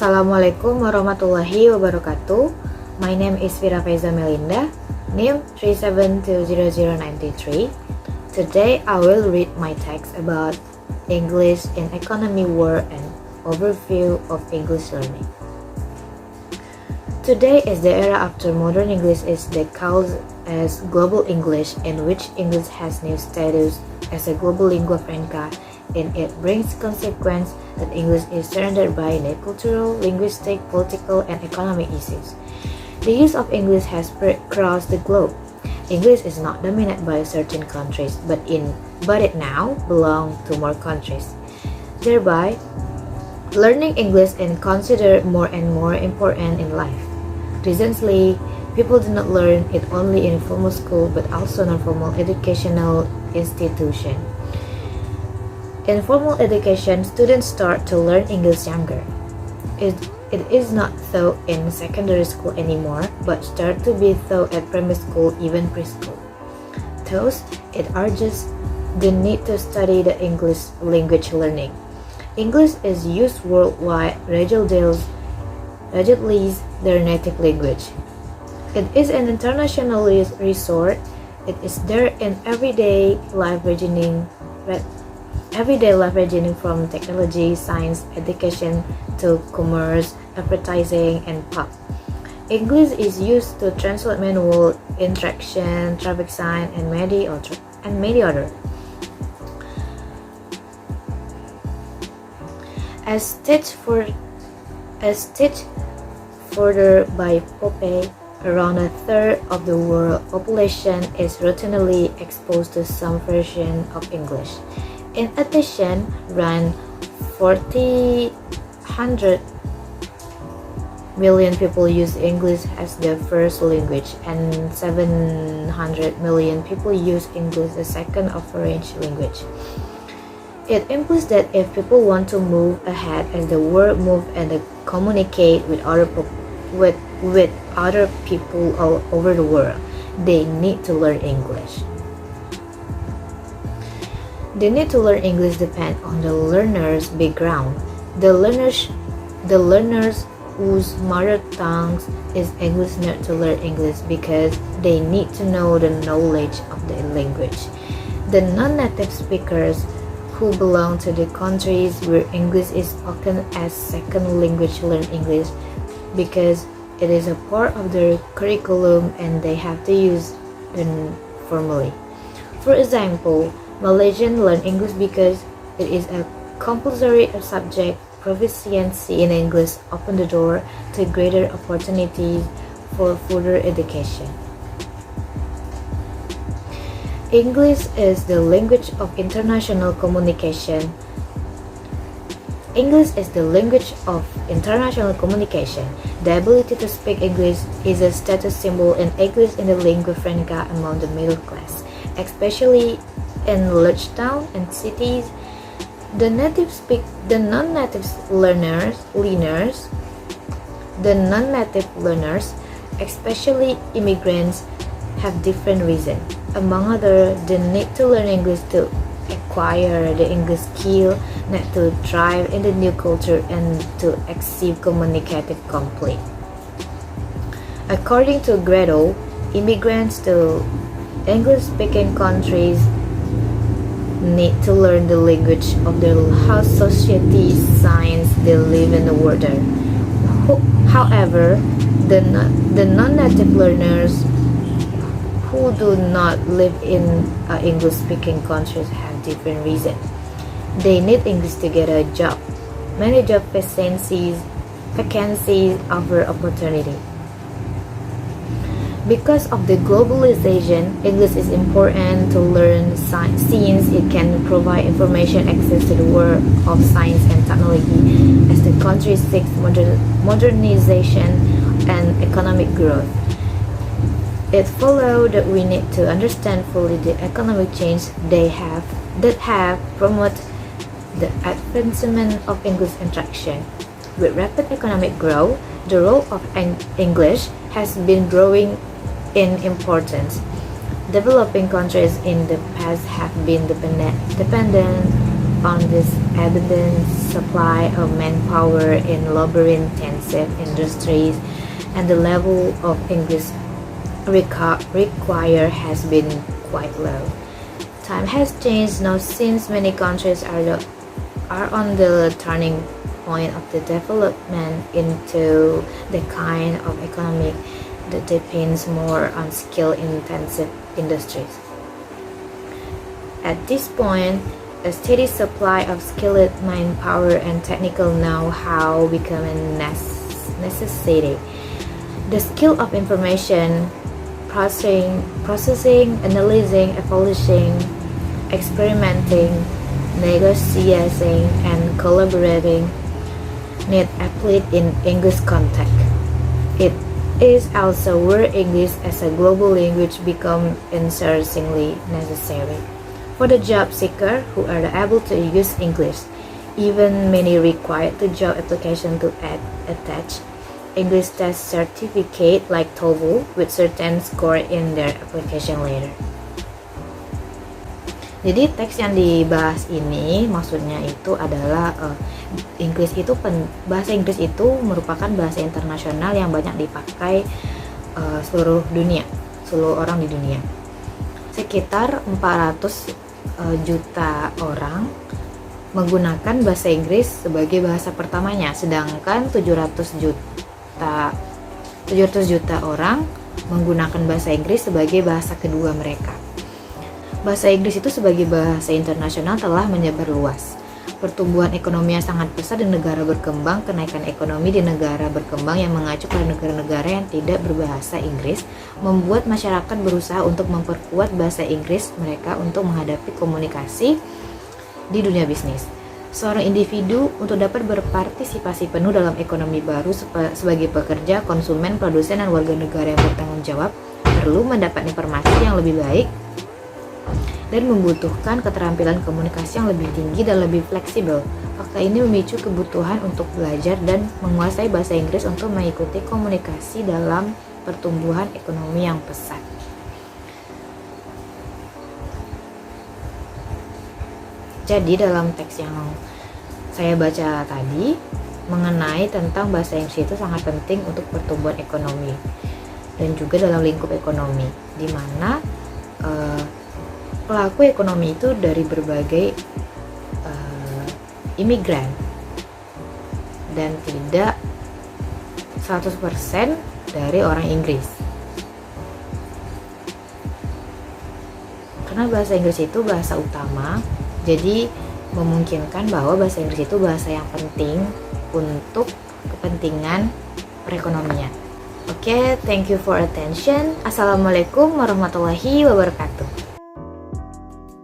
Assalamualaikum warahmatullahi wabarakatuh. My name is Vira Fayza Melinda, NIM 37200093. Today I will read my text about English in Economy War and overview of English learning. Today is the era after modern English is called as global English, in which English has new status as a global lingua franca, and it brings consequence that English is surrounded by cultural, linguistic, political, and economic issues. The use of English has spread across the globe. English is not dominated by certain countries, but it now belongs to more countries. Thereby, learning English is considered more and more important in life. Recently, people do not learn it only in formal school, but also non-formal educational institution. In formal education, students start to learn English younger. It is not taught in secondary school anymore, but start to be taught at primary school, even preschool. Thus, it urges the need to study the English language learning. English is used worldwide, regardless their native language. It is an international resort. It is there in everyday life ranging from technology, science, education to commerce, advertising, and pub. English is used to translate manual interaction, traffic sign, and many other. As staged further by Popeye, around a third of the world population is routinely exposed to some version of English. In addition, around 100 million people use English as their first language, and 700 million people use English as second or foreign language. It implies that if people want to move ahead as the world moves and communicate with other people all over the world, they need to learn English. The need to learn English depends on the learner's background. The learners whose mother tongue is English need to learn English because they need to know the knowledge of the language. The non-native speakers who belong to the countries where English is spoken as second language learn English because it is a part of their curriculum and they have to use it formally. For example, Malaysians learn English because it is a compulsory subject. Proficiency in English opens the door to greater opportunities for further education. English is the language of international communication. English is the language of international communication. The ability to speak English is a status symbol, and English in the lingua franca among the middle class, especially in large towns and cities. The non-native learners, especially immigrants, have different reasons. Among others, the need to learn English to acquire the English skill, not to thrive in the new culture, and to achieve communicative complete. According to Gretel, immigrants to English-speaking countries need to learn the language of their host society since they live in the world there. However, the non-native learners who do not live in English-speaking countries have different reasons. They need English to get a job. Many job vacancies offer opportunity. Because of the globalization, English is important to learn since it can provide information access to the world of science and technology as the country seeks modernization and economic growth. It follows that we need to understand fully the economic change that have promoted the advancement of English interaction. With rapid economic growth, the role of English has been growing in importance. Developing countries in the past have been dependent on this abundant supply of manpower in labor-intensive industries, and the level of English required has been quite low. Time has changed now since many countries are on the turning point of the development into the kind of economy that depends more on skill-intensive industries. At this point, a steady supply of skilled manpower and technical know-how become a necessity. The skill of information processing, analyzing, evaluating, experimenting, negotiating, and collaborating need applied in English context. It is also where English as a global language becomes increasingly necessary. For the job seeker who are able to use English, even many required the job application to attach English test certificate like TOEFL with certain score in their application letter. Jadi teks yang dibahas ini maksudnya itu adalah bahasa Inggris itu merupakan bahasa internasional yang banyak dipakai seluruh orang di dunia. Sekitar 400 juta orang menggunakan bahasa Inggris sebagai bahasa pertamanya, sedangkan 700 juta orang menggunakan bahasa Inggris sebagai bahasa kedua mereka. Bahasa Inggris itu sebagai bahasa internasional telah menyebar luas. Pertumbuhan ekonomi yang sangat besar di negara berkembang, kenaikan ekonomi di negara berkembang yang mengacu pada negara-negara yang tidak berbahasa Inggris, membuat masyarakat berusaha untuk memperkuat bahasa Inggris mereka untuk menghadapi komunikasi di dunia bisnis. Seorang individu untuk dapat berpartisipasi penuh dalam ekonomi baru sebagai pekerja, konsumen, produsen, dan warga negara yang bertanggung jawab perlu mendapat informasi yang lebih baik dan membutuhkan keterampilan komunikasi yang lebih tinggi dan lebih fleksibel. Fakta ini memicu kebutuhan untuk belajar dan menguasai bahasa Inggris untuk mengikuti komunikasi dalam pertumbuhan ekonomi yang pesat. Jadi dalam teks yang saya baca tadi mengenai tentang bahasa Inggris itu sangat penting untuk pertumbuhan ekonomi dan juga dalam lingkup ekonomi, di mana pelaku ekonomi itu dari berbagai imigran dan tidak 100% dari orang Inggris. Karena bahasa Inggris itu bahasa utama, jadi memungkinkan bahwa bahasa Inggris itu bahasa yang penting untuk kepentingan perekonomian. Oke, thank you for attention. Assalamualaikum warahmatullahi wabarakatuh.